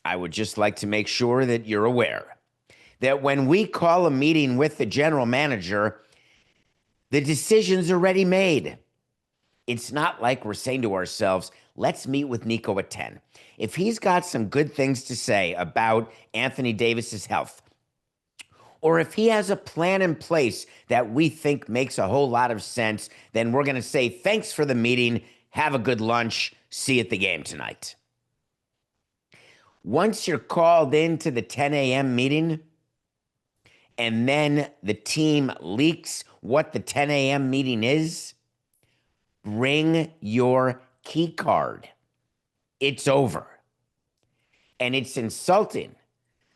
I would just like to make sure that you're aware that when we call a meeting with the general manager, the decision's already made. It's not like we're saying to ourselves, let's meet with Nico at 10. If he's got some good things to say about Anthony Davis's health, or if he has a plan in place that we think makes a whole lot of sense, then we're going to say, thanks for the meeting. Have a good lunch. See you at the game tonight. Once you're called into the 10 a.m. meeting, and then the team leaks what the 10 a.m. meeting is, bring your key card. It's over. And it's insulting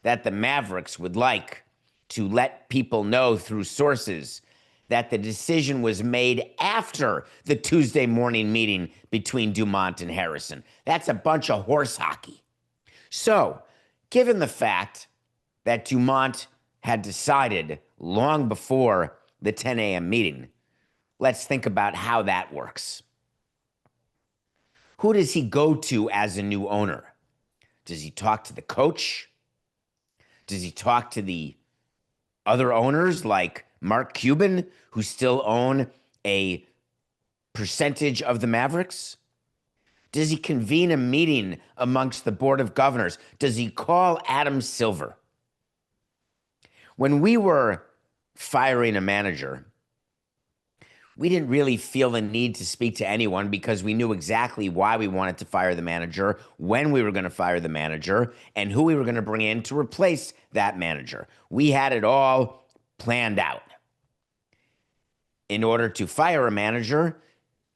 that the Mavericks would like to let people know through sources that the decision was made after the Tuesday morning meeting between Dumont and Harrison. That's a bunch of horse hockey. So, given the fact that Dumont had decided long before the 10 a.m. meeting, let's think about how that works. Who does he go to as a new owner? Does he talk to the coach? Does he talk to the other owners like Mark Cuban, who still own a percentage of the Mavericks? Does he convene a meeting amongst the board of governors? Does he call Adam Silver? When we were firing a manager, we didn't really feel the need to speak to anyone because we knew exactly why we wanted to fire the manager, when we were going to fire the manager, and who we were going to bring in to replace that manager. We had it all planned out. In order to fire a manager,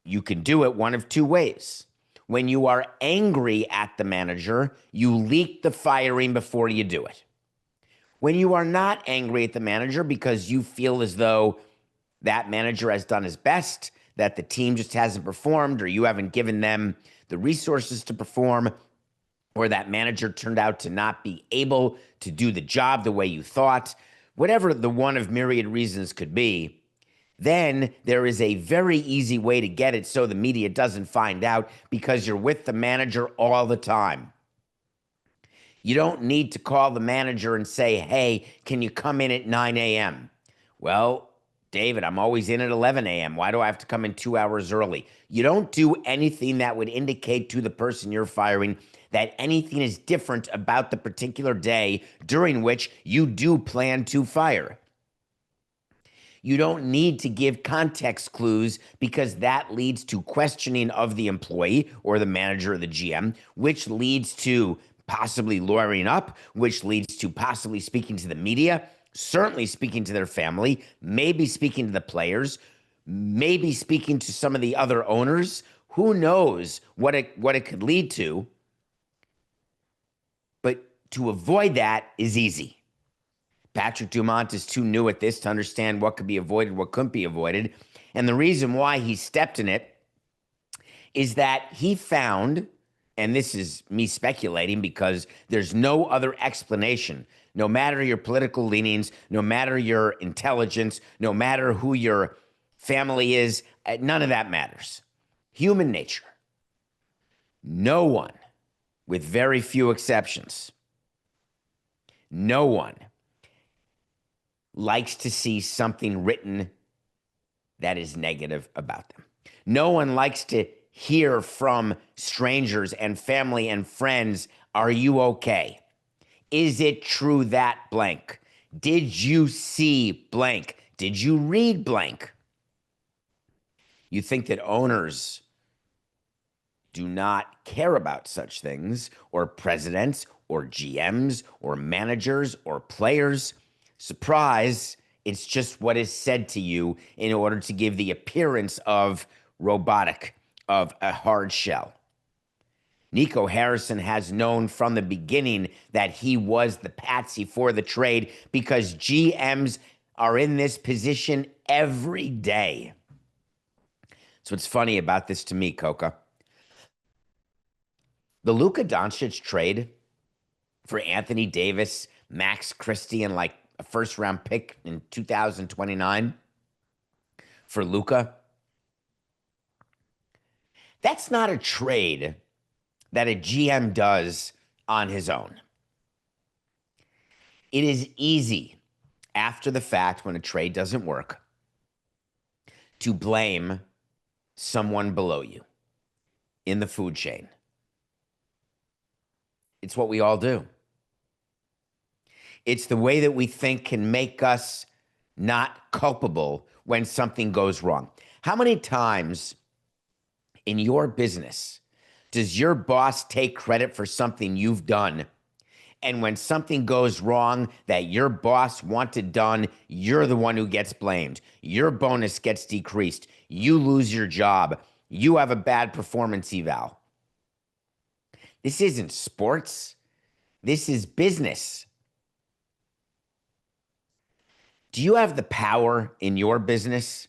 you can do it one of two ways. When you are angry at the manager, you leak the firing before you do it. When you are not angry at the manager because you feel as though that manager has done his best, that the team just hasn't performed, or you haven't given them the resources to perform, or that manager turned out to not be able to do the job the way you thought, whatever the one of myriad reasons could be, then there is a very easy way to get it so the media doesn't find out because you're with the manager all the time. You don't need to call the manager and say, hey, can you come in at 9 a.m.? Well, David, I'm always in at 11 a.m. Why do I have to come in 2 hours early? You don't do anything that would indicate to the person you're firing that anything is different about the particular day during which you do plan to fire. You don't need to give context clues because that leads to questioning of the employee or the manager or the GM, which leads to possibly lawyering up, which leads to possibly speaking to the media, certainly speaking to their family, maybe speaking to the players, maybe speaking to some of the other owners. Who knows what it could lead to? But to avoid that is easy. Patrick Dumont is too new at this to understand what could be avoided, what couldn't be avoided. And the reason why he stepped in it is that he found, and this is me speculating because there's no other explanation, no matter your political leanings, no matter your intelligence, no matter who your family is, none of that matters. Human nature. No one, with very few exceptions, no one likes to see something written that is negative about them. No one likes to hear from strangers and family and friends, are you okay? Is it true that blank? Did you see blank? Did you read blank? You think that owners do not care about such things, or presidents, or GMs, or managers, or players. Surprise, it's just what is said to you in order to give the appearance of robotic, of a hard shell. Nico Harrison has known from the beginning that he was the patsy for the trade because GMs are in this position every day. That's what's funny about this to me, Coca. The Luka Doncic trade for Anthony Davis, Max Christie, and like a first-round pick in 2029 for Luka, that's not a trade that a GM does on his own. It is easy after the fact when a trade doesn't work to blame someone below you in the food chain. It's what we all do. It's the way that we think can make us not culpable when something goes wrong. How many times in your business does your boss take credit for something you've done? And when something goes wrong that your boss wanted done, you're the one who gets blamed. Your bonus gets decreased. You lose your job. You have a bad performance eval. This isn't sports. This is business. Do you have the power in your business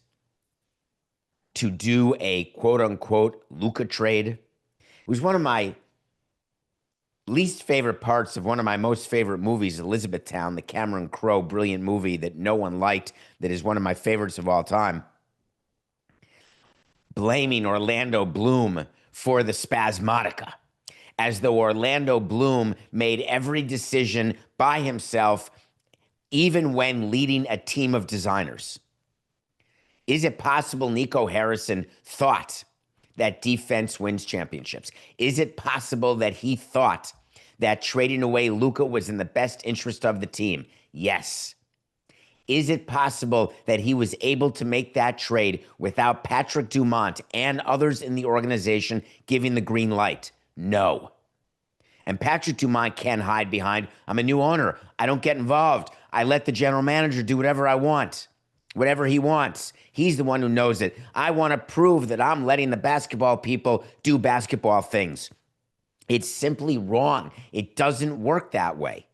to do a quote unquote Luka trade? It was one of my least favorite parts of one of my most favorite movies, Elizabethtown, the Cameron Crowe brilliant movie that no one liked, that is one of my favorites of all time. Blaming Orlando Bloom for the spasmodica, as though Orlando Bloom made every decision by himself, even when leading a team of designers. Is it possible Nico Harrison thought that defense wins championships? Is it possible that he thought that trading away Luka was in the best interest of the team? Yes. Is it possible that he was able to make that trade without Patrick Dumont and others in the organization giving the green light? No. And Patrick Dumont can't hide behind, I'm a new owner. I don't get involved. I let the general manager do whatever I want, whatever he wants. He's the one who knows it. I want to prove that I'm letting the basketball people do basketball things. It's simply wrong. It doesn't work that way.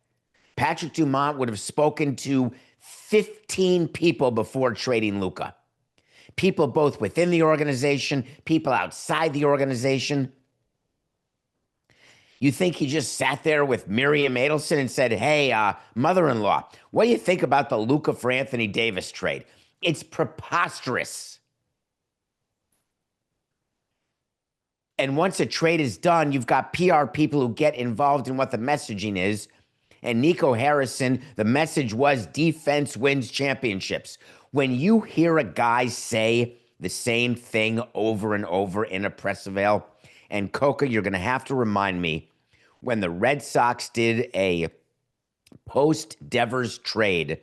Patrick Dumont would have spoken to 15 people before trading Luka. People both within the organization, people outside the organization. You think he just sat there with Miriam Adelson and said, hey, mother-in-law, what do you think about the Luka for Anthony Davis trade? It's preposterous. And once a trade is done, you've got PR people who get involved in what the messaging is. And Nico Harrison, the message was defense wins championships. When you hear a guy say the same thing over and over in a press avail, and Coca, you're going to have to remind me, when the Red Sox did a post-Devers trade,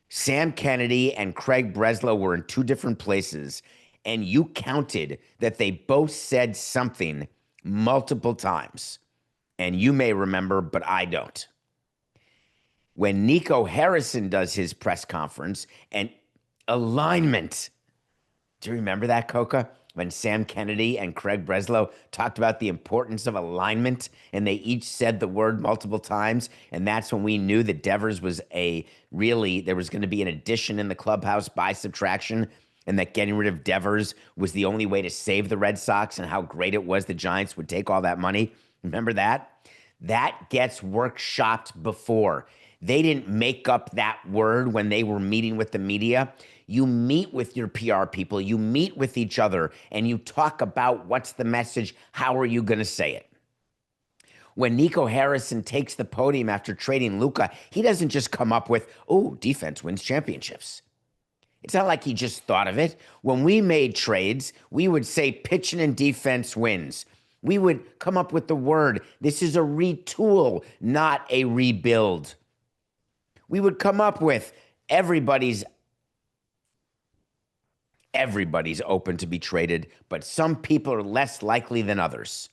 Sam Kennedy and Craig Breslow were in two different places, and you counted that they both said something multiple times. And you may remember, but I don't. When Nico Harrison does his press conference and alignment, do you remember that, Coca? When Sam Kennedy and Craig Breslow talked about the importance of alignment, and they each said the word multiple times, and that's when we knew that Devers was there was going to be an addition in the clubhouse by subtraction, and that getting rid of Devers was the only way to save the Red Sox, and how great it was the Giants would take all that money. Remember that? That gets workshopped before. They didn't make up that word when they were meeting with the media. You meet with your PR people, you meet with each other, and you talk about what's the message, how are you going to say it? When Nico Harrison takes the podium after trading Luka, he doesn't just come up with, oh, defense wins championships. It's not like he just thought of it. When we made trades, we would say pitching and defense wins. We would come up with the word, this is a retool, not a rebuild. We would come up with everybody's open to be traded, but some people are less likely than others.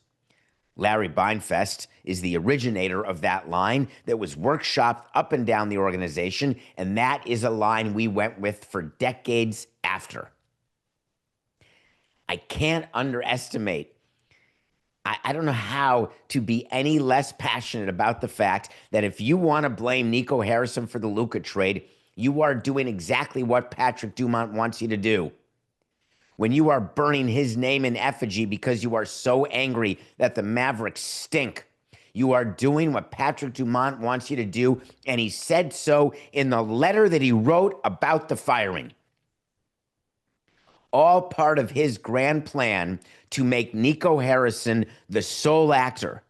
Larry Beinfest is the originator of that line that was workshopped up and down the organization, and that is a line we went with for decades after. I can't underestimate. I don't know how to be any less passionate about the fact that if you want to blame Nico Harrison for the Luka trade, you are doing exactly what Patrick Dumont wants you to do. When you are burning his name in effigy because you are so angry that the Mavericks stink, you are doing what Patrick Dumont wants you to do, and he said so in the letter that he wrote about the firing. All part of his grand plan to make Nico Harrison the sole actor